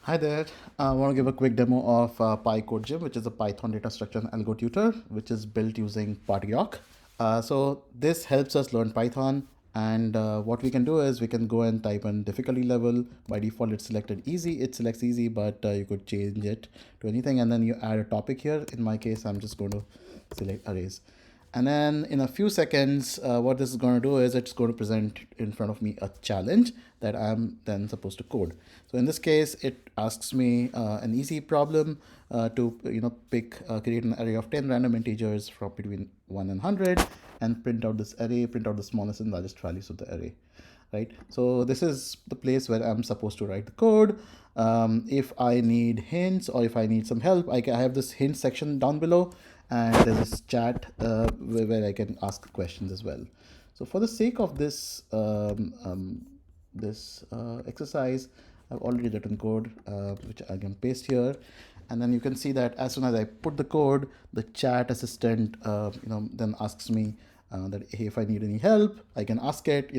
Hi there. I want to give a quick demo of PyCodeGym, which is a Python data structure and algo tutor, which is built using PartyRock. So this helps us learn Python. And what we can do is we can go and type in difficulty level. By default, it's selected easy. It selects easy, but you could change it to anything. And then you add a topic here. In my case, I'm just going to select arrays. And then in a few seconds, what this is going to do is it's going to present in front of me a challenge that I'm then supposed to code. So in this case, it asks me an easy problem to create an array of 10 random integers from between 1 and 100 and print out this array, print out the smallest and largest values of the array. Right. So this is the place where I'm supposed to write the code. If I need hints or if I need some help, I have this hint section down below, and there's this chat where I can ask questions as well. So for the sake of this exercise, I've already written code, which I can paste here. And then you can see that as soon as I put the code, the chat assistant, then asks me that hey, if I need any help, I can ask it,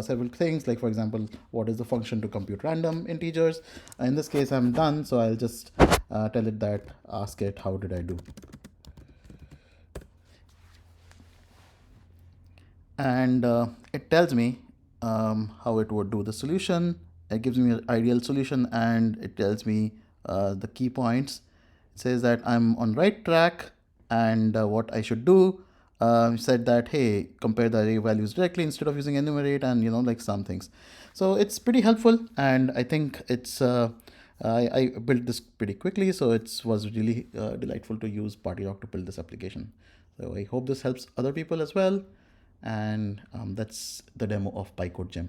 several things, like for example, what is the function to compute random integers? In this case, I'm done. So I'll just tell it that, ask it, how did I do? And it tells me how it would do the solution. It gives me an ideal solution, and it tells me the key points. It says that I'm on right track, and what I should do. Said that, hey, compare the array values directly instead of using enumerate, and like some things. So it's pretty helpful, and I think it's I built this pretty quickly, so it was really delightful to use PartyRock to build this application. So I hope this helps other people as well. And that's the demo of PyCodeGym.